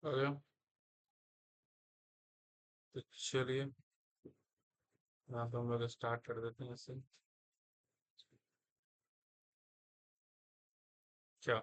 अरे तो चलिए, यहाँ पे हम लोग स्टार्ट कर देते हैं इससे। क्या?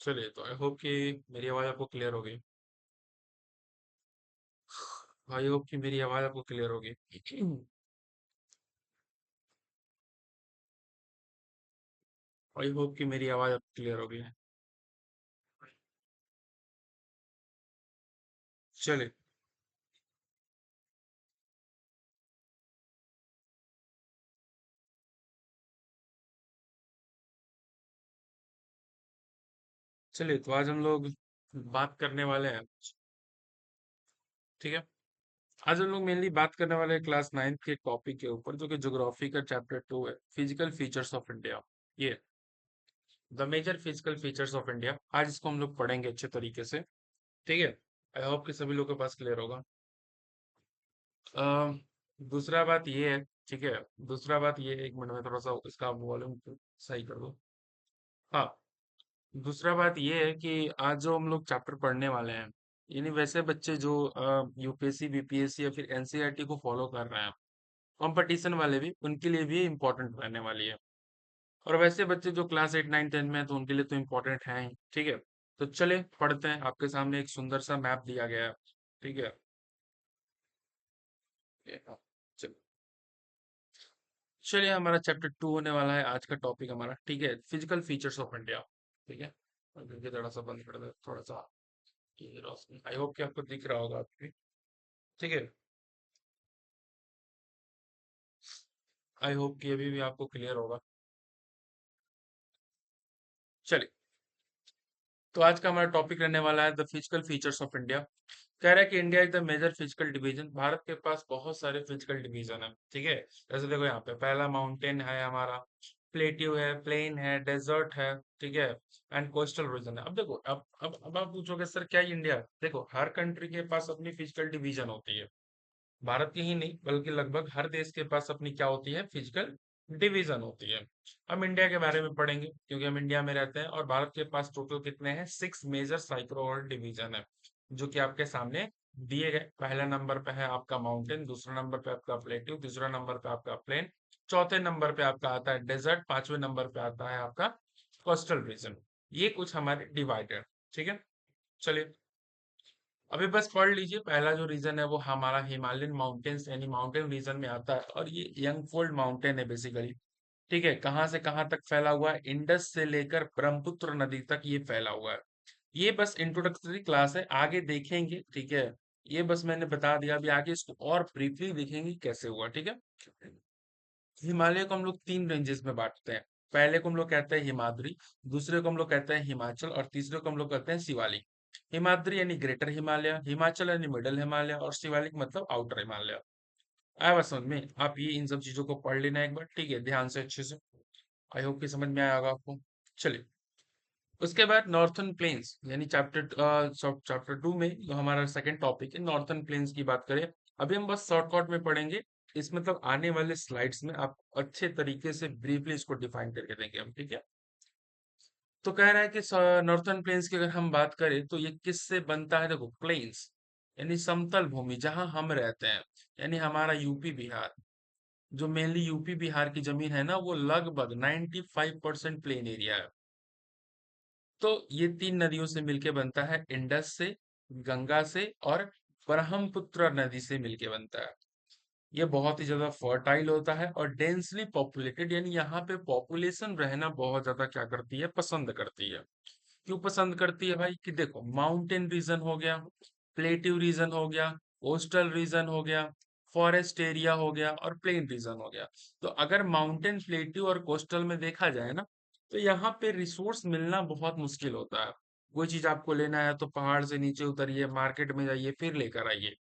चलिए, तो आई होप कि मेरी आवाज़ आपको क्लियर होगी। आई होप कि मेरी आवाज़ आपको क्लियर होगी। आई होप कि मेरी आवाज़ आपको क्लियर होगी। चलिए। चलिए, तो आज हम लोग बात करने वाले हैं। ठीक है। आज हम लोग मेनली बात करने वाले हैं क्लास 9 के टॉपिक के ऊपर, जो कि ज्योग्राफी का चैप्टर 2 है, फिजिकल फीचर्स ऑफ इंडिया। ये the major physical features of India, आज इसको हम लोग पढ़ेंगे अच्छे तरीके से। ठीक है। आई होप कि सभी लोगों के पास क्लियर होगा। अ, दूसरा बात ये है। ठीक है। दूसरा बात ये है, एक मिनट में थोड़ा सा इसका वॉल्यूम सही कर दो। हाँ। दूसरा बात ये है कि आज जो हम लोग चैप्टर पढ़ने वाले हैं, यानी वैसे बच्चे जो यूपीएससी बीपीएससी या फिर एनसीईआरटी को फॉलो कर रहे हैं, कंपटीशन वाले भी, उनके लिए भी इम्पोर्टेंट रहने वाली है। और वैसे बच्चे जो क्लास 8 9 10 में हैं, तो उनके लिए तो इम्पोर्टेंट है ही। ठीक है। तो चले पढ़ते हैं। आपके सामने एक सुंदर सा मैप दिया गया है। ठीक है। हाँ, चलो। चलिए, हमारा चैप्टर 2 होने वाला है आज का टॉपिक हमारा। ठीक है, फिजिकल फीचर्स ऑफ इंडिया। ठीक है। और ये थोड़ा सा बंद कर दे, थोड़ा सा। ये रोशनी, आई होप कि आपको दिख रहा होगा आपकी। ठीक है। आई होप कि अभी भी आपको क्लियर होगा। चलिए, तो आज का हमारा टॉपिक रहने वाला है the physical features of India. कह रहा है कि India is the major physical division. Bharat के पास बहुत सारे फिजिकल डिवीजन है। ठीक है। जैसे देखो, यहाँ पे पहला माउंटेन है हमारा, प्लेट्यू है, प्लेन है, डेजर्ट है। ठीक है। एंड कोस्टल रीजन है। अब देखो, अब आप पूछोगे सर क्या इंडिया है? देखो, हर कंट्री के पास अपनी फिजिकल डिवीजन होती है। भारत की ही नहीं बल्कि लगभग हर देश के पास अपनी क्या होती है, फिजिकल डिवीजन होती है। हम इंडिया के बारे में पढ़ेंगे क्योंकि हम इंडिया में रहते हैं, और भारत के पास टोटल कितने हैं, 6 मेजर साइक्रो और डिवीजन है, जो कि आपके सामने दिए गए। पहला नंबर पे है आपका माउंटेन, दूसरा नंबर पे आपका प्लेट्यू, तीसरा नंबर पे आपका प्लेन, चौथे नंबर पे आपका आता है डेजर्ट, पांचवें नंबर पे आता है आपका कोस्टल रीजन। ये कुछ हमारे डिवाइडेड। ठीक है। चलिए, अभी बस पढ़ लीजिए। पहला जो रीजन है वो हमारा हिमालयन माउंटेन्स यानी माउंटेन रीजन में आता है, और ये यंगफोल्ड माउंटेन है बेसिकली। ठीक है। कहाँ से कहाँ तक फैला हुआ है? इंडस से लेकर ब्रह्मपुत्र नदी तक ये फैला हुआ है। ये बस इंट्रोडक्टरी क्लास है, आगे देखेंगे। ठीक है। ये बस मैंने बता दिया, अभी आगे इसको और ब्रीफली देखेंगे कैसे हुआ। ठीक है। हिमालय को हम लोग 3 रेंजेस में बांटते हैं। पहले को हम लोग कहते हैं हिमाद्री, दूसरे को हम लोग कहते हैं हिमाचल, और तीसरे को हम लोग कहते हैं शिवालिक। हिमाद्री यानी ग्रेटर हिमालय, हिमाचल यानी मिडल हिमालय, और शिवालिक मतलब आउटर हिमालय। आया बस समझ में? आप ये इन सब चीजों को पढ़ लेना एक बार, ठीक है, ध्यान से अच्छे से। आई होप कि समझ में आया होगा आपको। चलिए, उसके बाद नॉर्थर्न प्लेन्स यानी चैप्टर 2 में जो हमारा सेकंड टॉपिक है, नॉर्थर्न प्लेन्स की बात करें। अभी हम बस शॉर्टकट में पढ़ेंगे। इस मतलब आने वाले स्लाइड्स में आप अच्छे तरीके से ब्रीफली इसको डिफाइन करके देंगे हम। ठीक है। तो कह रहा है कि नॉर्थर्न प्लेन्स की अगर हम बात करें तो ये किससे बनता है? देखो, प्लेन्स यानी समतल भूमि जहां हम रहते हैं, यानी हमारा यूपी बिहार, जो मेनली यूपी बिहार की जमीन है ना, वो लगभग 95% प्लेन एरिया है। तो ये 3 नदियों से मिलके बनता है, इंडस से, गंगा से, और ब्रह्मपुत्र नदी से मिलके बनता है। ये बहुत ही ज्यादा फर्टाइल होता है और डेंसली पॉपुलेटेड, यानी यहाँ पे पॉपुलेशन रहना बहुत ज्यादा क्या करती है, पसंद करती है। क्यों पसंद करती है भाई? कि देखो, माउंटेन रीजन हो गया, प्लेट्यू रीजन हो गया, कोस्टल रीजन हो गया, फॉरेस्ट एरिया हो गया, और प्लेन रीजन हो गया। तो अगर माउंटेन, प्लेट्यू और कोस्टल में देखा जाए ना, तो यहाँ पे रिसोर्स मिलना बहुत मुश्किल होता है। कोई चीज आपको लेना है तो पहाड़ से नीचे उतरिए, मार्केट में जाइए, फिर लेकर आइए।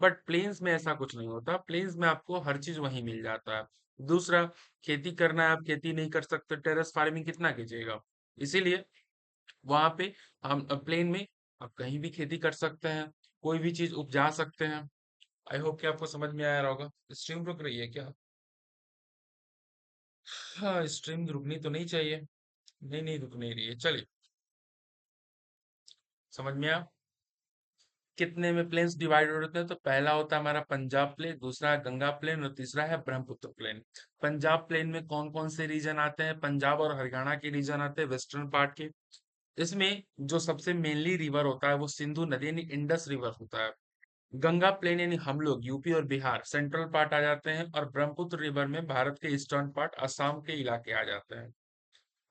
बट प्लेन्स में ऐसा कुछ नहीं होता। प्लेन्स में आपको हर चीज वहीं मिल जाता है। दूसरा, खेती करना है, आप खेती नहीं कर सकते, टेरेस फार्मिंग कितना कीजिएगा। इसीलिए वहां पे हम प्लेन में आप कहीं भी खेती कर सकते हैं, कोई भी चीज उपजा सकते हैं। आई होप कि आपको समझ में आया रहा होगा। स्ट्रीम रुक रही है क्या? हाँ, स्ट्रीम रुकनी तो नहीं चाहिए। नहीं नहीं, रुक नहीं रही है, चलिए। समझ में आया? कितने में प्लेन्स डिवाइड होते हैं? तो पहला होता है हमारा पंजाब प्लेन, दूसरा है गंगा प्लेन और तीसरा है ब्रह्मपुत्र प्लेन। पंजाब प्लेन में कौन कौन से रीजन आते हैं? पंजाब और हरियाणा के रीजन आते हैं, वेस्टर्न पार्ट के। इसमें जो सबसे मेनली रिवर होता है वो सिंधु नदी यानी इंडस रिवर होता है। गंगा प्लेन यानी हम लोग यूपी और बिहार सेंट्रल पार्ट आ जाते हैं, और ब्रह्मपुत्र रिवर में भारत के ईस्टर्न पार्ट असम के इलाके आ जाते हैं।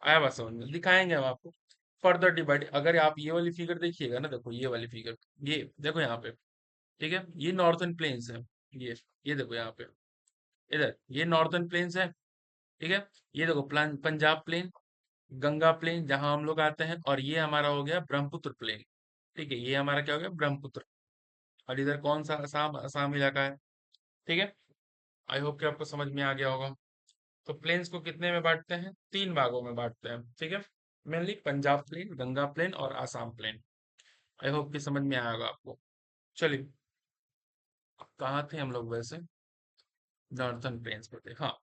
आया बात समझ में? दिखाएंगे हम आपको फर्दर डिवाइड। अगर आप ये वाली फिगर देखिएगा ना, देखो ये वाली फिगर, ये देखो यहाँ पे, ठीक है, ये नॉर्थर्न प्लेन्स है। ये देखो यहाँ पे, इधर ये नॉर्थर्न प्लेन्स है, ठीक है। ये देखो पंजाब प्लेन, गंगा प्लेन जहां हम लोग आते हैं, और ये हमारा हो गया ब्रह्मपुत्र प्लेन। ठीक है, ये हमारा क्या हो गया? ब्रह्मपुत्र। और इधर कौन सा? असम, असम इलाका है। ठीक है, आई होप कि आपको समझ में आ गया होगा। तो प्लेन्स को कितने में बांटते हैं? तीन भागों में बांटते हैं, ठीक है। Mainly Punjab plain, Ganga plain और आसाम प्लेन। आई होप कि समझ में आया होगा आपको। चलिए, कहाँ थे हम लोग वैसे? नॉर्थर्न प्लेन्स पे थे, हाँ।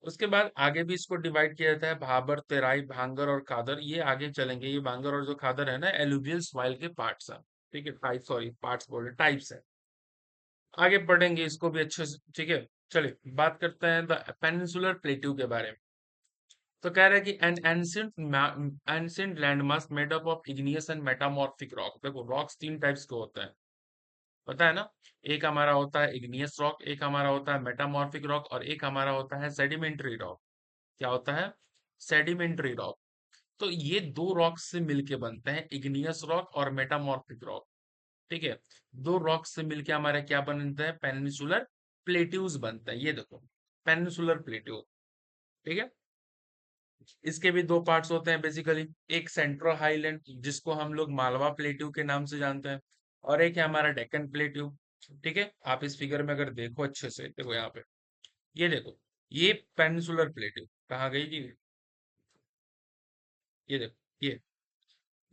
उसके बाद आगे भी इसको डिवाइड किया जाता है, भाबर, तेराई, भांगर और खादर। ये आगे चलेंगे, ये भांगर और जो खादर है ना, एलुवियल सॉइल के पार्ट्स हैं। ठीक है, टाइप, सॉरी पार्ट्स बोल रहे, टाइप्स है। आगे पढ़ेंगे इसको भी अच्छे से, ठीक है। चलिए बात करते हैं द पेनिनसुलर प्लेट्यू के बारे में। तो कह रहा है कि N ancient landmass made up of igneous and metamorphic rock. देखो रॉक्स तीन टाइप्स के होते हैं, पता है ना? एक हमारा होता है इग्नियस रॉक, एक हमारा होता है मेटामॉर्फिक रॉक, और एक हमारा होता है सेडिमेंट्री रॉक। क्या होता है? Sedimentary rock. तो ये दो रॉक से मिलके बनते हैं, इग्नियस रॉक और मेटामॉर्फिक रॉक। ठीक है, दो रॉक से मिलके हमारा क्या बनता है? पेनिनसुलर प्लेट्यूज बनता है। ये देखो, पेनिनसुलर प्लेट्यू, ठीक है। इसके भी दो पार्ट्स होते हैं बेसिकली। एक सेंट्रल हाईलैंड जिसको हम लोग मालवा प्लेट्यू के नाम से जानते हैं, और एक है हमारा डेक्कन प्लेट्यू। ठीक है, आप इस फिगर में अगर देखो अच्छे से, देखो यहाँ पे, ये देखो, ये पेनिनसुलर प्लेट्यू कहाँ गई जी? ये देखो,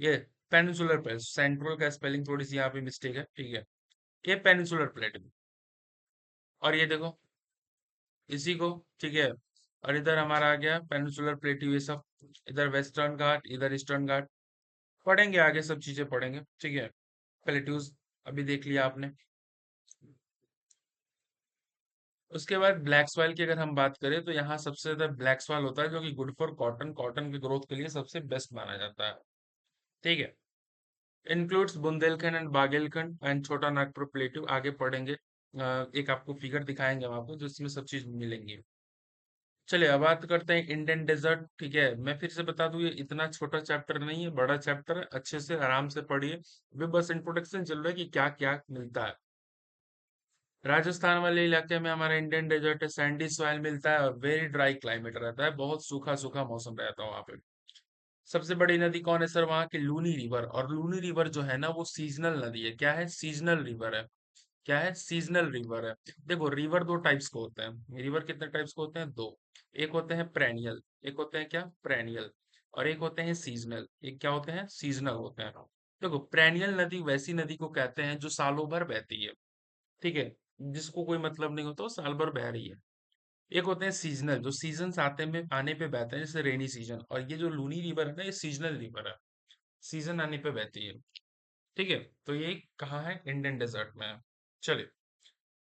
ये पेनिनसुलर प्लेट, सेंट्रल का स्पेलिंग थोड़ी सी यहाँ पे मिस्टेक है, ठीक है। ये पेनिनसुलर प्लेट, और ये देखो इसी को, ठीक है। और इधर हमारा आ गया पेनिनसुलर प्लेट्यू, ये सब। इधर वेस्टर्न घाट, इधर ईस्टर्न घाट। पढ़ेंगे आगे, सब चीजें पढ़ेंगे, ठीक है। प्लेट्यूज अभी देख लिया आपने। उसके बाद ब्लैक सॉइल की अगर हम बात करें, तो यहाँ सबसे ज्यादा ब्लैक सॉइल होता है, जो कि गुड फॉर कॉटन, कॉटन की ग्रोथ के लिए सबसे बेस्ट माना जाता है। ठीक है, इंक्लूड्स बुंदेलखंड एंड बागेलखंड एंड छोटा नागपुर प्लेट्यू। आगे पढ़ेंगे, एक आपको फिगर दिखाएंगे हम आपको, जिसमें सब चीज मिलेंगी। चलिए अब बात करते हैं इंडियन डेजर्ट। ठीक है, मैं फिर से बता दूं, ये इतना छोटा चैप्टर नहीं है, बड़ा चैप्टर है, अच्छे से आराम से पढ़िए। अभी बस इंट्रोडक्शन चल रहा है कि क्या क्या मिलता है। राजस्थान वाले इलाके में हमारा इंडियन डेजर्ट है, सैंडी सॉइल मिलता है, और वेरी ड्राई क्लाइमेट रहता है, बहुत सूखा सूखा मौसम रहता है वहाँ पे। सबसे बड़ी नदी कौन है सर वहाँ की? लूनी रिवर। और लूनी रिवर जो है ना, वो सीजनल नदी है। क्या है? सीजनल रिवर है। क्या है? सीजनल रिवर है। देखो रिवर दो टाइप्स के होते हैं, रिवर कितने टाइप्स के होते हैं? दो। एक होते हैं प्रेनियल, एक होते हैं क्या? प्रेनियल। और एक होते हैं सीजनल, एक क्या होते हैं? सीजनल होते हैं। देखो प्रेनियल नदी वैसी नदी को कहते हैं जो सालों भर बहती है, ठीक है, जिसको कोई मतलब नहीं होता, वो साल भर बह रही है। एक होते हैं सीजनल, जो सीजन आते में आने पे बहते हैं, जैसे रेनी सीजन। और ये जो लूनी रिवर है ना, ये सीजनल रिवर है, सीजन आने पे बहती है। ठीक है, तो ये कहाँ है? इंडियन डेजर्ट में है। चलिए,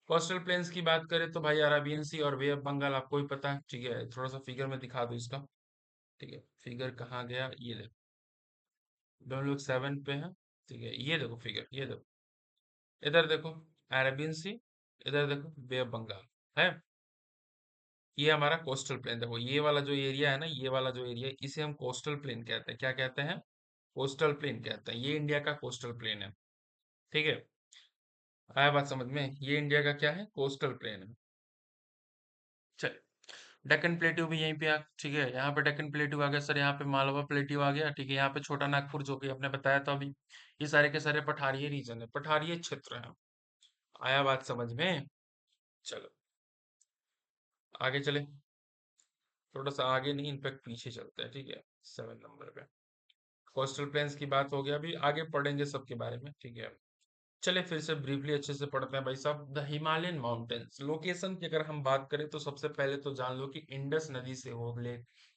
कोस्टल प्लेन्स की बात करें तो भाई अरेबियन सी और बे ऑफ बंगाल आपको ही पता है, ठीक है। थोड़ा सा फिगर में दिखा दो इसका, ठीक है। फिगर कहाँ गया? ये देखो, दोनों लोग 7 पे हैं, ठीक है। ये देखो फिगर, ये देखो, इधर देखो अरेबियन सी, इधर देखो बे ऑफ बंगाल है। ये हमारा कोस्टल प्लेन। देखो ये वाला जो एरिया है ना, ये वाला जो एरिया है, इसे हम कोस्टल प्लेन कहते हैं। क्या कहते हैं? कोस्टल प्लेन कहते हैं। ये इंडिया का कोस्टल प्लेन है, ठीक है। आया बात समझ में? ये इंडिया का क्या है? कोस्टल प्लेन है। चल, डेक्कन प्लेट्यू भी यहीं पे आ, ठीक है। यहाँ पे डेक्कन प्लेट्यू आ गया सर, यहाँ पे मालवा प्लेट्यू आ गया, ठीक है। यहाँ पे छोटा नागपुर, जो कि आपने बताया था अभी। ये सारे के सारे पठारीय रीजन है, पठारीय क्षेत्र है। आया बात समझ में? चलो, आगे चले, थोड़ा सा आगे नहीं, इनफैक्ट पीछे चलते हैं, ठीक है। 7 नंबर पे कोस्टल प्लेन्स की बात हो गया, अभी आगे पढ़ेंगे सबके बारे में, ठीक है। चलिए फिर से ब्रीफली अच्छे से पढ़ते हैं भाई साहब। द हिमालयन माउंटेन्स, लोकेशन की अगर हम बात करें तो सबसे पहले तो जान लो कि इंडस नदी से हो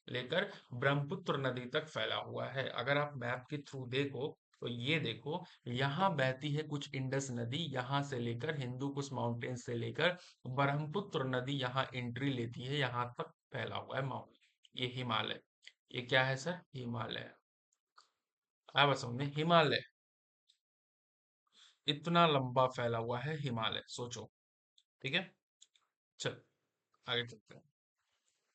लेकर ब्रह्मपुत्र नदी तक फैला हुआ है। अगर आप मैप के थ्रू देखो तो ये देखो, यहाँ बहती है कुछ इंडस नदी, यहाँ से लेकर हिंदू कुश माउंटेन से लेकर ब्रह्मपुत्र नदी यहाँ एंट्री लेती है, यहाँ तक फैला हुआ है माउंट, ये हिमालय। ये क्या है सर? हिमालय। आप समझ में, हिमालय इतना लंबा फैला हुआ है हिमालय, सोचो। ठीक है, चल आगे चलते हैं।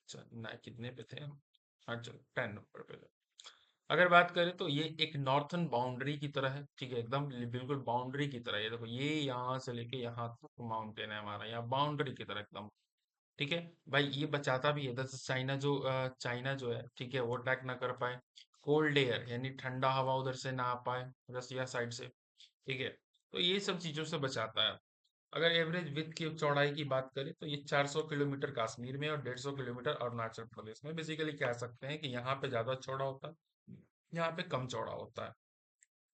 चल ना, कितने पे थे हम? हाँ चलो 10 नंबर पे थे। अगर बात करें तो ये एक नॉर्थन बाउंड्री की तरह है, ठीक है, एकदम बिल्कुल बाउंड्री की तरह। ये देखो, ये यहाँ से लेके यहाँ तक माउंटेन है हमारा, यहाँ बाउंड्री की तरह एकदम। ठीक है भाई, ये बचाता भी है इधर से चाइना जो है, ठीक है, वो अटैक ना कर पाए। कोल्ड एयर यानी ठंडा हवा उधर से ना आ पाए, रसिया साइड से। ठीक है, तो ये सब चीजों से बचाता है। अगर एवरेज विथ की चौड़ाई की बात करें तो ये 400 किलोमीटर कश्मीर में और 150 किलोमीटर अरुणाचल प्रदेश में। बेसिकली कह सकते हैं कि यहाँ पे ज्यादा चौड़ा होता है, यहाँ पे कम चौड़ा होता है।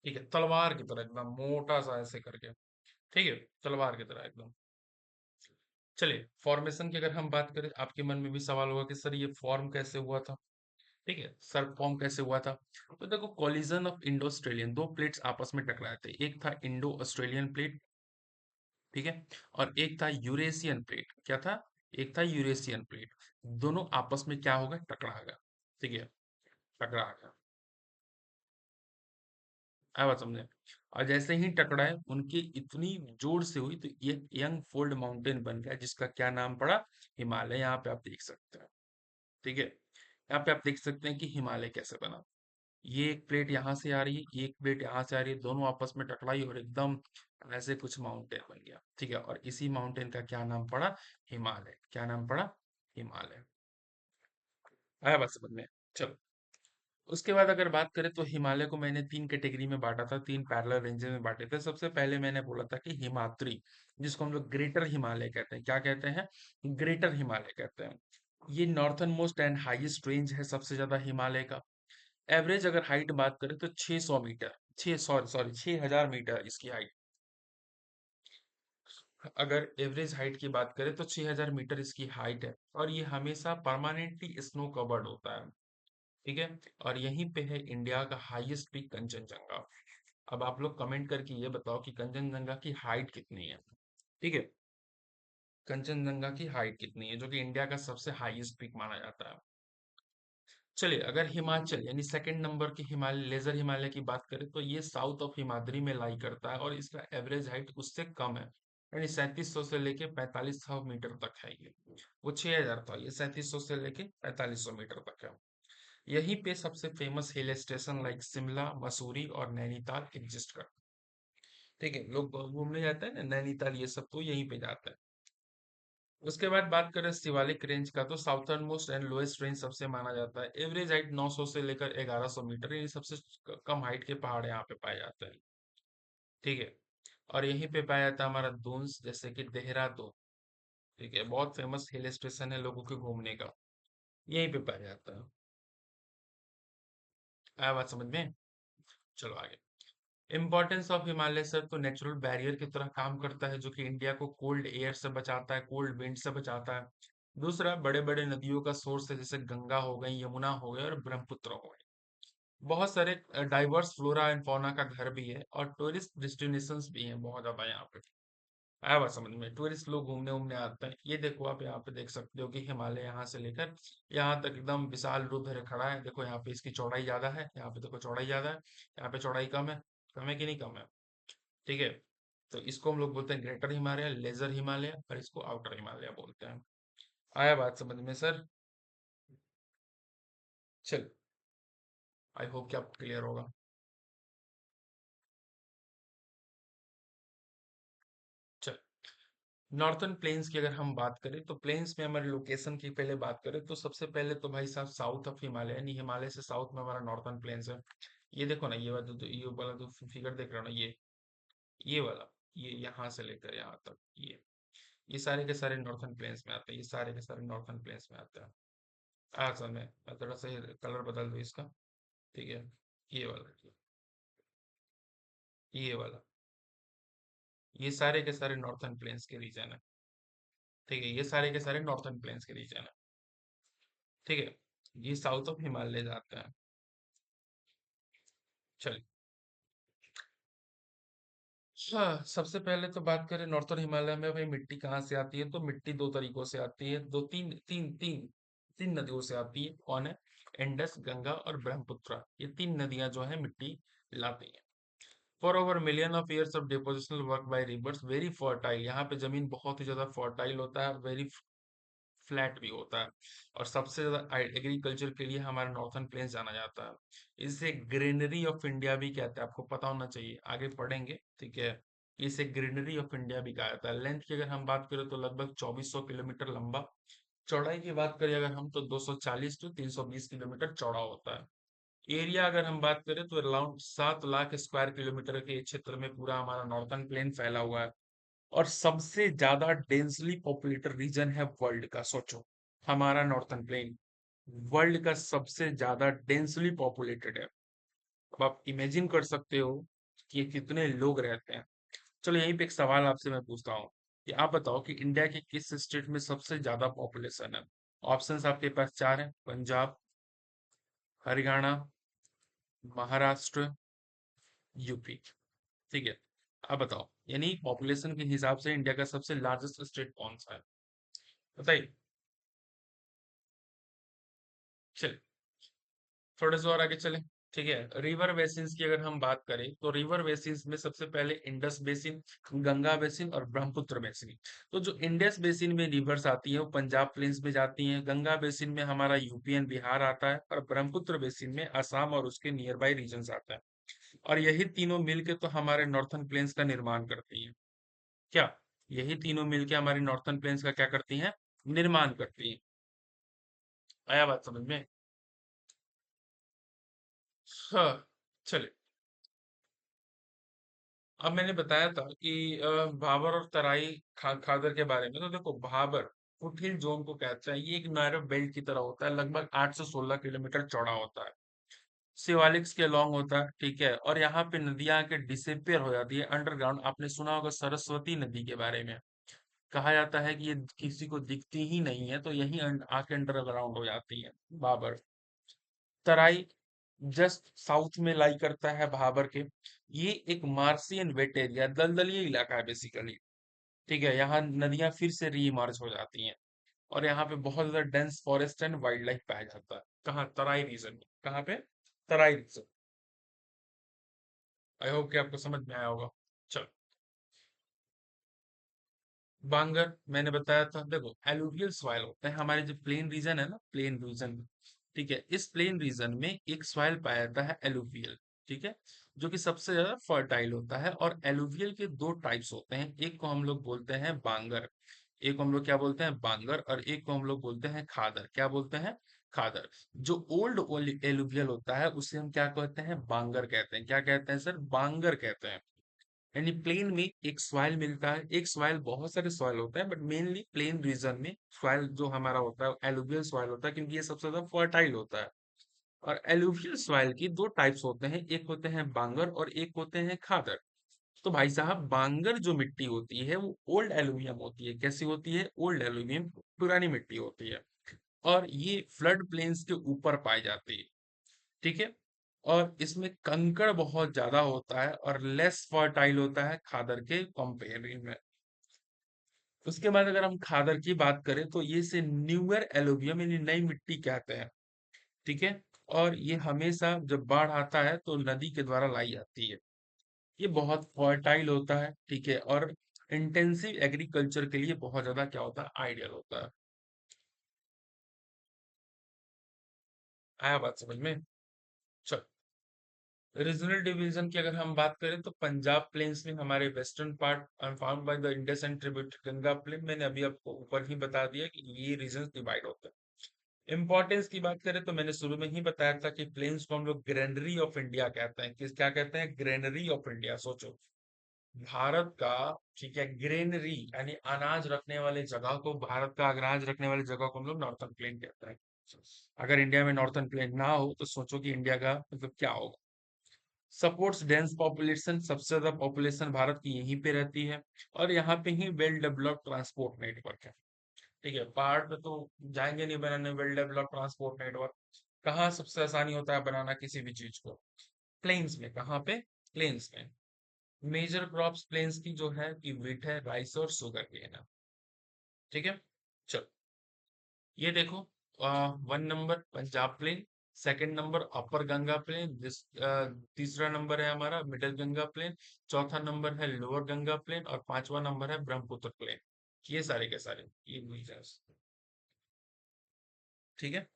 ठीक है, तलवार की तरह एकदम मोटा सा ऐसे करके। ठीक है, तलवार की तरह एकदम। चलिए, फॉर्मेशन की अगर हम बात करें, आपके मन में भी सवाल होगा कि सर ये फॉर्म कैसे हुआ था। ठीक है सर, फॉर्म कैसे हुआ था? तो देखो, कोलिजन ऑफ इंडो ऑस्ट्रेलियन, दो प्लेट्स आपस में टकराए थे। एक था इंडो ऑस्ट्रेलियन प्लेट, ठीक है, और एक था यूरेशियन प्लेट। क्या था? एक था यूरेशियन प्लेट। दोनों आपस में क्या होगा? टकरा गया। ठीक है, टकरा गया। आया बात समझे? और जैसे ही टकराए, उनकी इतनी जोर से हुई तो ये यंग फोल्ड माउंटेन बन गया, जिसका क्या नाम पड़ा? हिमालय। यहाँ पे आप देख सकते हैं। ठीक है, यहाँ पे आप देख सकते हैं कि हिमालय कैसे बना। ये एक प्लेट यहाँ से आ रही है, ये एक प्लेट यहाँ से आ रही है, दोनों आपस में टकराई और एकदम ऐसे कुछ माउंटेन बन गया। ठीक है, और इसी माउंटेन का क्या नाम पड़ा? हिमालय। क्या नाम पड़ा? हिमालय। आया बात समझ में? चलो, उसके बाद अगर बात करें तो हिमालय को मैंने तीन कैटेगरी में बांटा था, तीन पैरेलल रेंजेस में बांटे थे। सबसे पहले मैंने बोला था कि हिमाद्री, जिसको हम लोग ग्रेटर हिमालय कहते हैं। क्या कहते हैं? ग्रेटर हिमालय कहते हैं। ये northern most and highest range है सबसे ज्यादा हिमालय का। एवरेज अगर हाइट बात करें तो 600 मीटर, छः सॉरी सॉरी 6000 मीटर इसकी हाइट। अगर एवरेज हाइट की बात करें तो 6000 मीटर इसकी हाइट है, और ये हमेशा परमानेंटली स्नो कवर्ड होता है। ठीक है, और यहीं पे है इंडिया का हाईएस्ट पीक कंचनजंगा। अब आप लोग कमेंट करके ये बताओ कि कंचनजंगा की हाइट कितनी है। ठीक है, कंचनजंगा की हाइट कितनी है, जो कि इंडिया का सबसे हाईएस्ट पीक माना जाता है। चलिए, अगर हिमाचल यानी सेकंड नंबर की हिमालय, लेजर हिमालय की बात करें तो ये साउथ ऑफ हिमाद्री में लाई करता है, और इसका एवरेज हाइट उससे कम है, यानी 3700 से लेके 4500 मीटर तक है ये। वो 6000 था, ये 3700 से लेके 4500 मीटर तक है। यहीं पे सबसे famous hill station like Shimla, Mussoorie और नैनीताल एग्जिस्ट करते हैं। ठीक है, लोग घूमने जाते हैं ना नैनीताल, ये सब तो यहीं पे जाते हैं। उसके बाद बात करें शिवालिक रेंज का, तो southern most and lowest range सबसे माना जाता है। एवरेज हाइट 900 से लेकर 1100 मीटर, ये सबसे कम हाइट के पहाड़ यहाँ पे पाए जाते हैं। ठीक है, और यहीं पे पाया जाता है हमारा दून्स, जैसे कि देहरादून। ठीक है, बहुत फेमस हिल स्टेशन है लोगों के घूमने का, यहीं पे पाया जाता है। आया बात समझ में? चलो आगे। इम्पोर्टेंस ऑफ हिमालय सर, तो नेचुरल बैरियर की तरह काम करता है, जो कि इंडिया को कोल्ड एयर से बचाता है, कोल्ड विंड से बचाता है। दूसरा, बड़े बड़े नदियों का सोर्स है, जैसे गंगा हो गई, यमुना हो गई और ब्रह्मपुत्र हो गई। बहुत सारे डाइवर्स फ्लोरा एंड फौना का घर भी है, और टूरिस्ट डेस्टिनेशंस भी हैं बहुत ज्यादा यहाँ पे। आया बात समझ में? टूरिस्ट लोग घूमने घूमने आते हैं। ये देखो, आप यहाँ पे देख सकते हो कि हिमालय यहाँ से लेकर यहाँ तक एकदम विशाल रूप धरे खड़ा है। देखो यहाँ पे इसकी चौड़ाई ज्यादा है, यहाँ पे देखो चौड़ाई ज्यादा है, यहाँ पे चौड़ाई कम है। कम है कि नहीं कम है? ठीक है, तो इसको हम लोग बोलते हैं ग्रेटर हिमालय, लेजर हिमालय, और इसको आउटर हिमालय बोलते हैं। आया बात समझ में सर? चल, आई होप कि आपको क्लियर होगा। चल, नॉर्थन प्लेन्स की अगर हम बात करें तो प्लेन्स में हमारे लोकेशन की पहले बात करें तो सबसे पहले तो भाई साहब साउथ ऑफ हिमालय, यानी हिमालय से साउथ में हमारा नॉर्थन प्लेन्स है। ये देखो ना, ये वाला जो फिगर देख रहे हो ना, ये वाला, ये यहाँ से लेकर यहाँ तक, ये सारे के सारे नॉर्थन प्लेन्स में आते हैं, ये सारे के सारे नॉर्थन प्लेन्स में आते हैं। अच्छा मैं थोड़ा सा कलर बदल दूँ इसका। ठीक है, ये वाला, ये वाला, ये सारे के सारे नॉर्थन प्लेन्स के रीजन है। ठीक है, ये सारे के सारे नॉर्थन प्लेन्स के रीजन है। ठीक है, ये साउथ ऑफ हिमालय जाते हैं। चलिए, हाँ, सबसे पहले तो बात करें नॉर्थन हिमालय में भाई मिट्टी कहाँ से आती है, तो मिट्टी दो तरीकों से आती है, दो तीन तीन तीन तीन नदियों से आती है। कौन है? इंडस, गंगा और ब्रह्मपुत्र, ये तीन नदियां जो है मिट्टी लाती हैं। For over million of years of depositional work by reverse, very fertile, यहाँ पे जमीन बहुत ही ज्यादा फर्टाइल होता है, वेरी फ्लैट भी होता है। और सबसे ज्यादा एग्रीकल्चर के लिए हमारा नॉर्थन प्लेन्स जाना जाता है। इसे ग्रीनरी ऑफ इंडिया भी कहते हैं, आपको पता होना चाहिए, आगे पढ़ेंगे। ठीक है, इसे ग्रीनरी ऑफ इंडिया भी कहा जाता है। लेंथ की अगर हम बात करें तो लगभग 2400 किलोमीटर लंबा। चौड़ाई की बात करें अगर हम, तो 240 टू 320 किलोमीटर चौड़ा होता है। एरिया अगर हम बात करें तो अराउंड 7 लाख स्क्वायर किलोमीटर के क्षेत्र में पूरा हमारा नॉर्थन प्लेन फैला हुआ है। और सबसे ज्यादा डेंसली पॉपुलेटेड रीजन है वर्ल्ड का, सोचो, हमारा नॉर्थन प्लेन वर्ल्ड का सबसे ज्यादा डेंसली पॉपुलेटेड है। अब आप इमेजिन कर सकते हो कि ये कितने लोग रहते हैं। चलो यहीं पे एक सवाल आपसे मैं पूछता हूँ कि आप बताओ कि इंडिया के किस स्टेट में सबसे ज्यादा पॉपुलेशन है? ऑप्शंस आपके पास चार हैं: पंजाब, हरियाणा, महाराष्ट्र, यूपी। ठीक है, अब बताओ, यानी पॉपुलेशन के हिसाब से इंडिया का सबसे लार्जेस्ट स्टेट कौन सा है? बताइए। चलिए, थोड़े से और आगे चलें। ठीक है, रिवर बेसिन्स की अगर हम बात करें तो रिवर बेसिन्स में सबसे पहले इंडस बेसिन, गंगा बेसिन और ब्रह्मपुत्र बेसिन। तो जो इंडस बेसिन में रिवर्स आती है वो पंजाब प्लेन्स में जाती हैं, गंगा बेसिन में हमारा यूपी एंड बिहार आता है, और ब्रह्मपुत्र बेसिन में असम और उसके नियर बाई रीजन आता है। और यही तीनों मिलके तो हमारे नॉर्थन प्लेन्स का निर्माण करती हैं। क्या यही तीनों मिलके हमारी नॉर्थन प्लेन्स का क्या करती हैं? निर्माण करती हैं। आया बात समझ में? हाँ, चलिए, अब मैंने बताया था कि भाबर और तराई खादर के बारे में। तो देखो, भाबर फुटहिल जोन को कहते हैं, ये एक नैरो बेल्ट की तरह होता है, लगभग 8 से 16 किलोमीटर चौड़ा होता है, शिवालिक्स के लॉन्ग होता है। ठीक है, और यहाँ पे नदियां के डिसेपियर हो जाती है अंडरग्राउंड। आपने सुना होगा सरस्वती नदी के बारे में, कहा जाता है कि ये किसी को दिखती ही नहीं है, तो यही आके अंडरग्राउंड हो जाती है। भाबर, तराई जस्ट साउथ में लाई करता है भाबर के। ये एक मार्सियन वेट एरिया, दलदली इलाका है बेसिकली। ठीक है, यहाँ नदियां फिर से रीइमर्ज हो जाती हैं। और यहाँ पे बहुत ज्यादा dense forest and wild life पाया जाता है। कहाँ? तराई रीजन में। कहाँ पे? तराई रीजन। आई होप कि आपको समझ में आया होगा। चलो, बांगर मैंने बताया था। देखो, एलुवियल सॉइल होते हैं हमारे जो प्लेन रीजन है ना, प्लेन रीजन। ठीक है, इस प्लेन रीजन में एक सॉइल पाया जाता है एलुवियल। ठीक है, जो कि सबसे ज्यादा फर्टाइल होता है। और एलुवियल के दो टाइप्स होते हैं, एक को हम लोग बोलते हैं बांगर, एक को हम लोग क्या बोलते हैं? बांगर। और एक को हम लोग बोलते हैं खादर। क्या बोलते हैं? खादर। जो ओल्ड एलुवियल होता है उसे हम क्या कहते हैं? बांगर कहते हैं। क्या कहते हैं सर? बांगर कहते हैं। यानी प्लेन में एक सॉइल मिलता है, एक सॉइल, बहुत सारे सॉइल होते हैं बट मेनली प्लेन रीजन में सॉइल जो हमारा होता है एलुवियल सॉइल होता है, क्योंकि ये सबसे ज्यादा फर्टाइल होता है। और एलुवियल सॉइल की दो टाइप्स होते हैं, एक होते हैं बांगर और एक होते हैं खादर। तो भाई साहब, बांगर जो मिट्टी होती है वो ओल्ड एल्यूमिनियम होती है। कैसी होती है? ओल्ड एल्यूमिनियम, पुरानी मिट्टी होती है। और ये फ्लड प्लेन्स के ऊपर पाई जाती है। ठीक है, और इसमें कंकड़ बहुत ज्यादा होता है और लेस फर्टाइल होता है खादर के कंपेयरिंग में। उसके बाद अगर हम खादर की बात करें तो ये से न्यूअर एलोवियम यानी नई मिट्टी कहते हैं। ठीक है, और ये हमेशा जब बाढ़ आता है तो नदी के द्वारा लाई जाती है। ये बहुत फर्टाइल होता है। ठीक है, और इंटेंसिव एग्रीकल्चर के लिए बहुत ज्यादा क्या होता है? आइडियल होता है। आया बात समझ में? चलो, रीजनल डिवीजन की अगर हम बात करें तो पंजाब प्लेन्स में हमारे western part found by the Indus and tributary Ganga plain. मैंने अभी आपको ऊपर ही बता दिया कि ये रीजन डिवाइड होते हैं। इंपॉर्टेंस की बात करें तो मैंने शुरू में ही बताया था कि प्लेन्स को हम लोग ग्रेनरी ऑफ इंडिया कहते हैं। किस क्या कहते हैं? Granary of India. सोचो, भारत का, ठीक है, ग्रेनरी यानी अनाज रखने वाले जगह को, भारत का अनाज रखने वाली जगह को हम लोग नॉर्थन प्लेन कहते हैं। अगर इंडिया में नॉर्थन प्लेन ना हो तो सोचो कि इंडिया का मतलब क्या होगा। सपोर्ट्स डेंस पॉपुलेशन, सबसे ज्यादा पॉपुलेशन भारत की यहीं पे रहती है, और यहाँ पे ही वेल डेवलप्ड ट्रांसपोर्ट नेटवर्क है। ठीक है, पहाड़ पे तो जाएंगे नहीं बनाने वेल डेवलप्ड ट्रांसपोर्ट नेटवर्क। कहाँ सबसे आसानी होता है बनाना किसी भी चीज को? प्लेन्स में। कहाँ पे? प्लेन्स में। मेजर क्रॉप्स प्लेन्स की जो है कि वीट है, राइस और शुगर केन है। ठीक है, चलो ये देखो। 1 number Punjab plain, second number upper Ganga plain, तीसरा नंबर है हमारा मिडिल गंगा प्लेन, चौथा नंबर है लोअर गंगा प्लेन, और पांचवा नंबर है ब्रह्मपुत्र प्लेन। ये सारे के सारे ये रीजन्स। ठीक है,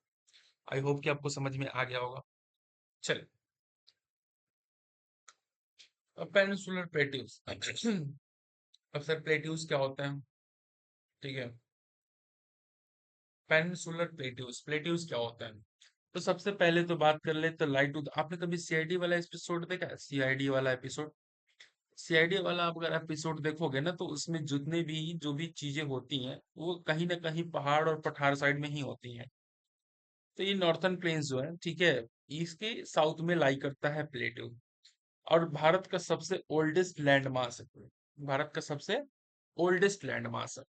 आई होप कि आपको समझ में आ गया होगा। चलिए, अब पेनिनसुलर प्लेट्यूज। अब सर प्लेट्यूज क्या होते हैं? ठीक है, पेनिनसुलर प्लेट्यूज, प्लेट्यूज क्या होता है? तो सबसे पहले तो बात कर ले तो लाइट टू, आपने कभी सीआईडी वाला एपिसोड देखा है? सीआईडी वाला एपिसोड, सीआईडी वाला आप अगर एपिसोड देखोगे ना, तो उसमें जितने भी जो भी चीजें होती हैं वो कहीं ना कहीं पहाड़ और पठार साइड में ही होती हैं। तो ये नॉर्थन प्लेन्स जो है, ठीक है, इसके साउथ में लाई करता है प्लेटू। और भारत का सबसे ओल्डेस्ट लैंड मास है, भारत का सबसे ओल्डेस्ट लैंड मास है।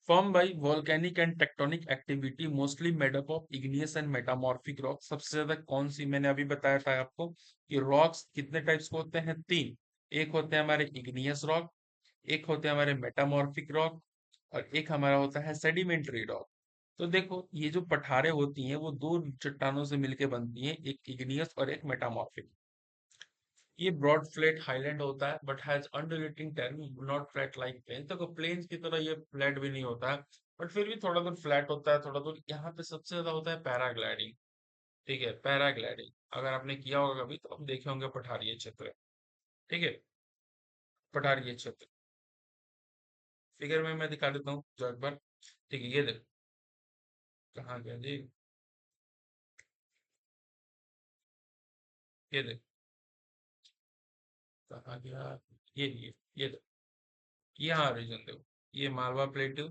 Form by volcanic and tectonic activity mostly made up of igneous and metamorphic rock. सबसे ज्यादा कौन सी, मैंने अभी बताया था आपको कि रॉक्स कितने टाइप्स के होते हैं? तीन। एक होते हैं हमारे इग्नियस रॉक, एक होते हैं हमारे मेटामॉर्फिक रॉक, और एक हमारा होता है सेडिमेंट्री रॉक। तो देखो ये जो पठारे होती हैं वो दो चट्टानों से मिलके बनती हैं, एक इग्नियस और एक मेटामॉर्फिक। ये ब्रॉड फ्लैट हाईलैंड होता है but has undulating turn, not flat like plain. देखो प्लेन्स की तरह ये फ्लैट भी नहीं होता है, बट फिर भी थोड़ा दूर फ्लैट होता है, थोड़ा दूर। यहाँ पे सबसे ज्यादा होता है पैराग्लाइडिंग। ठीक है, पैराग्लाइडिंग अगर आपने किया होगा कभी तो आप देखे होंगे पठारिया क्षेत्र। ठीक है, पठारिया क्षेत्र। फिगर में मैं दिखा देता हूँ जो एक बार। ठीक है, ये देखो। कहाँ गया जी? ये देखो, कहाँ गया? ये देखो, यहाँ रीजन देखो। ये मालवा प्लेट्यू,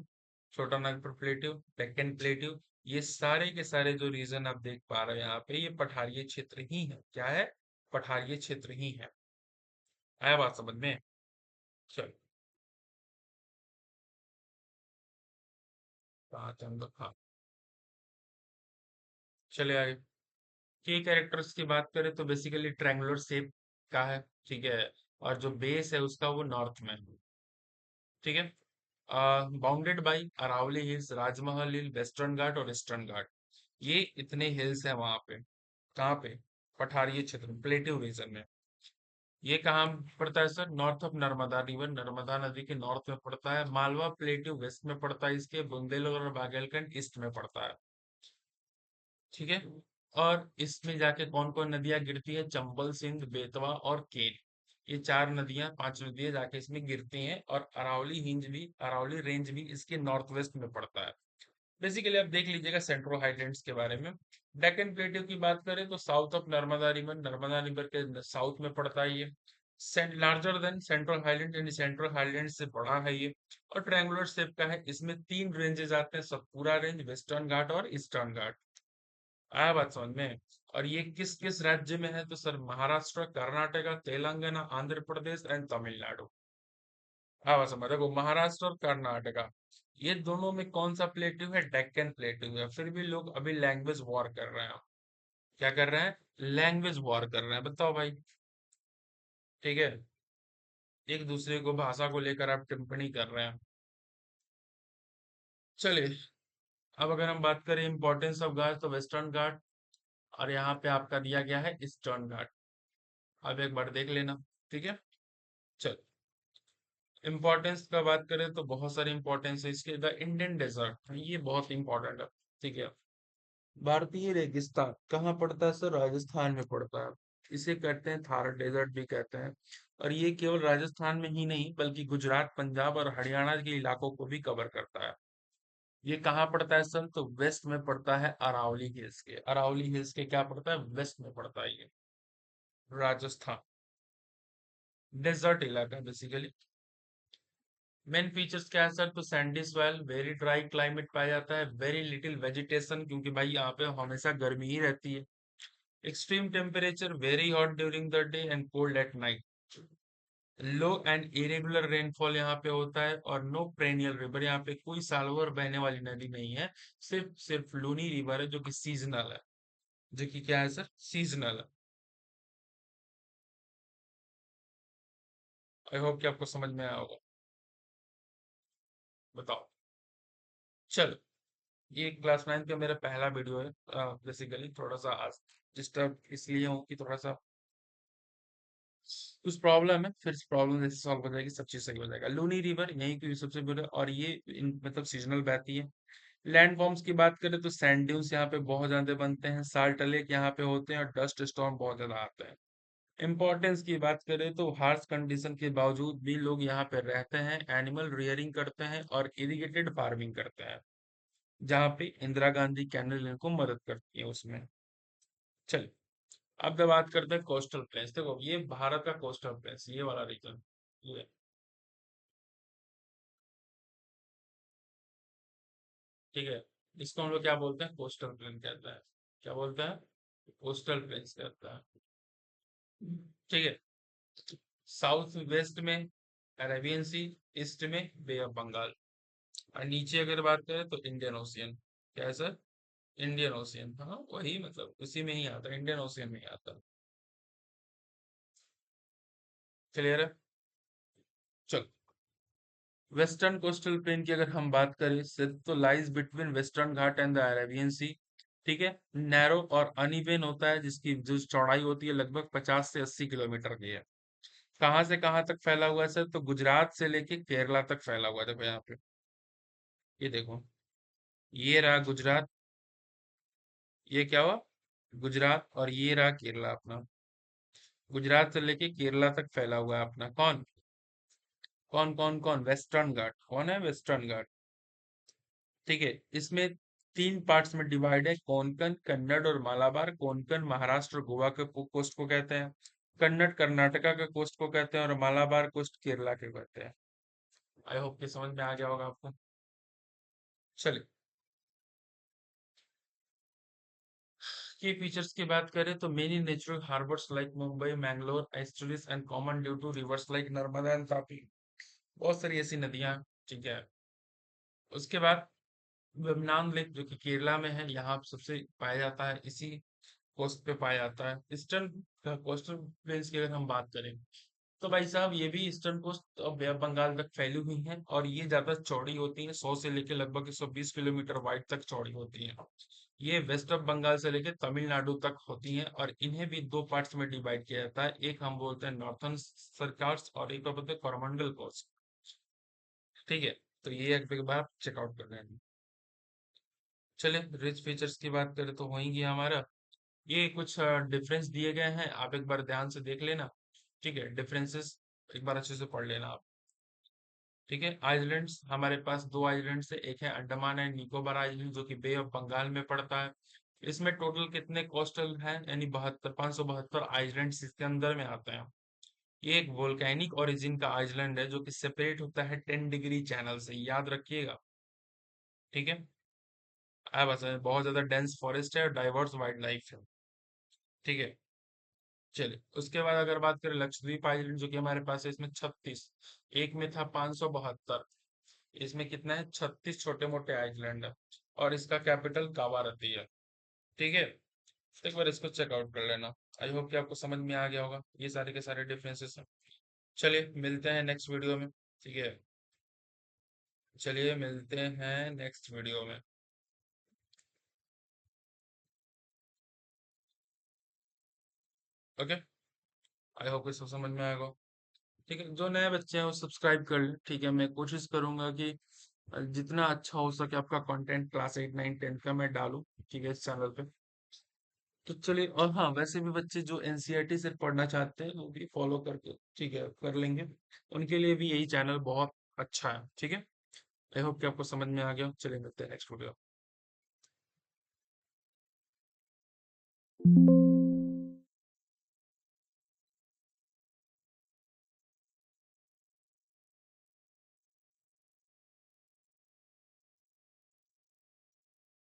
छोटा नागपुर प्लेट्यू, डेक्कन प्लेट्यू। ये सारे के सारे जो रीजन आप देख पा रहे हो यहाँ पे, ये पठारीय क्षेत्र ही है। क्या है? पठारीय क्षेत्र ही है। आया बात समझ में? चलो, कहाँ थे हम लोग? हाँ, चले आगे। की कैरेक्टर्स की बात करें तो बेसिकली ट्रायंगुलर शेप का है। ठीक है, और जो बेस है उसका वो नॉर्थ में है। ठीक है, bounded by Aravalli hills, Rajmahal hill, western घाट और ईस्टर्न घाट। ये इतने हिल्स हैं वहां पे। कहाँ पे? पठारीय क्षेत्र, प्लेटिव रीजन में। ये कहाँ पड़ता है sir? North of Narmada river, Narmada नदी के नॉर्थ में पड़ता है। मालवा प्लेटिव वेस्ट में पड़ता है, इसके बुंदेलखंड और बागेलखंड ईस्ट में पड़ता है। ठीक है, और इसमें जाके कौन कौन नदियां गिरती है? चंबल, सिंध, बेतवा और केन। ये चार नदियां, पांच नदियां जाके इसमें गिरती हैं, और अरावली हिंज भी, अरावली रेंज भी इसके नॉर्थ वेस्ट में पड़ता है। बेसिकली आप देख लीजिएगा सेंट्रल हाइलैंड्स के बारे में। डेक्कन प्लेटियो की बात करें तो south of Narmada river, Narmada river के साउथ में पड़ता है ये। लार्जर देन सेंट्रल हाइलैंड, यानी सेंट्रल हाइलैंड से बड़ा है ये। और ट्रायंगुलर शेप का है, इसमें तीन रेंजेस आते हैं, सतपुरा रेंज, वेस्टर्न घाट और ईस्टर्न घाट। आया बात समझ में? और ये किस किस राज्य में है? तो सर महाराष्ट्र, कर्नाटका, तेलंगाना, आंध्र प्रदेश एंड तमिलनाडु। हाँ बस समझ, देखो महाराष्ट्र और कर्नाटका, ये दोनों में कौन सा प्लेटिव है? डेक्कन प्लेटिव है। फिर भी लोग अभी लैंग्वेज वॉर कर रहे हैं। क्या कर रहे हैं? लैंग्वेज वॉर कर रहे हैं, बताओ भाई। ठीक है, एक दूसरे को भाषा को लेकर आप टिप्पणी कर रहे हैं। चलिए, अब अगर हम बात करें इंपॉर्टेंस ऑफ घाट, तो वेस्टर्न घाट, और यहाँ पे आपका दिया गया है ईस्टर्न घाट। अब एक बार देख लेना। ठीक है, चल, इंपॉर्टेंस का बात करें तो बहुत सारी इंपॉर्टेंस है इसके। द इंडियन डेजर्ट, ये बहुत इंपॉर्टेंट है। ठीक है, भारतीय रेगिस्तान कहाँ पड़ता है सर? राजस्थान में पड़ता है। इसे कहते हैं थार डेजर्ट भी कहते हैं। और ये केवल राजस्थान में ही नहीं बल्कि गुजरात, पंजाब और हरियाणा के इलाकों को भी कवर करता है। ये कहाँ पड़ता है सर? तो वेस्ट में पड़ता है, अरावली हिल्स के। अरावली हिल्स के क्या पड़ता है? वेस्ट में पड़ता है ये, राजस्थान। डेजर्ट इलाका बेसिकली। मेन फीचर्स क्या है सर? तो Sandy soil, very dry climate पाया जाता है, वेरी लिटिल वेजिटेशन क्योंकि भाई यहाँ पे हमेशा गर्मी ही रहती है। Extreme temperature, very hot during the day and cold at night. Low and irregular rainfall यहाँ पे होता है और नो पेरेनियल रिवर, यहाँ पे कोई साल भर बहने वाली नदी नहीं है। सिर्फ सिर्फ लूनी रिवर है जो कि सीजनल है। जो कि क्या है सर? सीजनल है। आई होप कि आपको समझ में आया होगा। बताओ। चलो, ये क्लास 9 का मेरा पहला वीडियो है। बेसिकली थोड़ा सा आज डिस्टर्ब इसलिए हूँ कि थोड़ा सा कुछ प्रॉब्लम है, फिर प्रॉब्लम जैसे सॉल्व हो जाएगी, सब चीज सही हो जाएगा। लूनी रिवर यहीं की सबसे बड़ा, और ये मतलब सीजनल बहती है। लैंड फॉर्म्स की बात करें तो सैंड ड्यून्स यहाँ पे बहुत ज्यादा बनते हैं, साल्ट लेक यहाँ पे होते हैं और डस्ट स्टॉर्म बहुत ज्यादा आते हैं। इम्पोर्टेंस की बात करें तो हार्श कंडीशन के बावजूद भी लोग यहाँ पे रहते हैं, एनिमल रियरिंग करते हैं और इरिगेटेड फार्मिंग करते हैं, जहाँ पे इंदिरा गांधी कैनल इनको मदद करती है उसमें। चलिए, अब जब बात करते हैं कोस्टल प्लेन्स, देखो ये भारत का कोस्टल प्लेन्स, ये वाला रीजन, ये ठीक है। इसको हम लोग क्या बोलते हैं? कोस्टल प्लेन कहता है। क्या बोलता है? कोस्टल प्लेन्स कहता है। ठीक है। साउथ वेस्ट में अरेबियन सी, ईस्ट में बे ऑफ बंगाल, और नीचे अगर बात करें तो इंडियन ओशियन। क्या है सर? इंडियन ओशियन, हाँ वही, मतलब उसी में ही आता है, इंडियन ओशियन में ही आता है। क्लियर है? चलो, वेस्टर्न कोस्टल प्लेन की अगर हम बात करें सिर्फ, तो lies between western Ghat and the Arabian sea. ठीक है। नैरो और अनइवन होता है, जिसकी जो चौड़ाई होती है लगभग 50 से 80 किलोमीटर की है। कहाँ से कहाँ तक फैला हुआ है सर? तो गुजरात से लेके केरला तक फैला हुआ है। देखो यहाँ पे, ये देखो, ये रहा गुजरात, ये क्या हुआ? गुजरात, और ये रहा केरला अपना। गुजरात से लेके केरला तक फैला हुआ है अपना। कौन कौन कौन कौन? वेस्टर्न घाट। कौन है? वेस्टर्न घाट। ठीक है। इसमें तीन पार्ट्स में डिवाइड है, कोंकण, कन्नड़ और मालाबार। कोंकण महाराष्ट्र गोवा के कोस्ट को कहते हैं, कन्नड़ कर्नाटका के कोस्ट को कहते हैं और मालाबार कोस्ट केरला के कहते हैं। आई होप कि समझ में आ गया होगा आपको। चलिए, की फीचर्स की बात करें तो many natural harbours like Mumbai, Mangalore, estuaries and common due to rivers like Narmada and Tapi. बहुत सारी ऐसी नदियां। ठीक है। उसके बाद वेमनान लेक जो कि केरला में है, यहाँ सबसे पाया जाता है, इसी कोस्ट पे पाया जाता है। ईस्टर्न कोस्टल प्लेन्स की अगर हम बात करें तो भाई साहब, ये भी eastern coast of Bay of Bengal तक फैली हुई हैं और ये ज्यादा चौड़ी होती है, 100 से लेकर लगभग 120 किलोमीटर वाइड तक चौड़ी होती है। ये वेस्ट ऑफ बंगाल से लेकर तमिलनाडु तक होती हैं और इन्हें भी दो पार्ट्स में डिवाइड किया जाता है। एक हम बोलते हैं नॉर्थन सर्काल्स और एक को बोलते हैं कोरोमंडल कोस्ट। ठीक है। तो ये एक बार चेकआउट कर लें। चलिए, रिच फीचर्स की बात करें तो होंगी हमारा, ये कुछ डिफरेंस दिए गए हैं, आप एक बार ध्यान से देख लेना। ठीक है, डिफरेंसेस एक बार अच्छे से पढ़ लेना आप। ठीक है। आइलैंड्स हमारे पास दो आइलैंड्स है, एक है अंडमान एंड निकोबार आइलैंड जो कि बे ऑफ बंगाल में पड़ता है। इसमें टोटल कितने कोस्टल हैं? यानी 572 आइलैंड्स इसके अंदर में आते हैं। ये एक वोल्केनिक ओरिजिन का आइलैंड है जो कि सेपरेट होता है 10 डिग्री चैनल से, याद रखिएगा। ठीक है। बस बहुत ज्यादा डेंस फॉरेस्ट है और डाइवर्स वाइल्ड लाइफ है। ठीक है। चलिए, उसके बाद अगर बात करें लक्षद्वीप आइलैंड जो कि हमारे पास है, इसमें 36, एक में था 572, इसमें कितना है? 36 छोटे मोटे आइलैंड है और इसका कैपिटल कावारती है। ठीक है। तो एक बार इसको चेकआउट कर लेना। आई होप कि आपको समझ में आ गया होगा, ये सारे के सारे डिफरेंसेस हैं। चलिए, मिलते हैं नेक्स्ट वीडियो में। ठीक है। चलिए, मिलते हैं नेक्स्ट वीडियो में। ओके। आई होप कि सब समझ में आएगा। ठीक है, जो नए बच्चे हैं वो सब्सक्राइब कर लें। ठीक है, मैं कोशिश करूंगा कि जितना अच्छा हो सके आपका कंटेंट क्लास 8 9 10 का मैं डालूं। ठीक है, इस चैनल पे। तो चलिए, और हाँ, वैसे भी बच्चे जो एनसीईआरटी से पढ़ना चाहते हैं वो भी फॉलो करके, ठीक है, कर लेंगे। उनके लिए भी यही चैनल बहुत अच्छा है। ठीक है। आई होप कि आपको समझ में आ गया। चलिए, मिलते हैं नेक्स्ट वीडियो।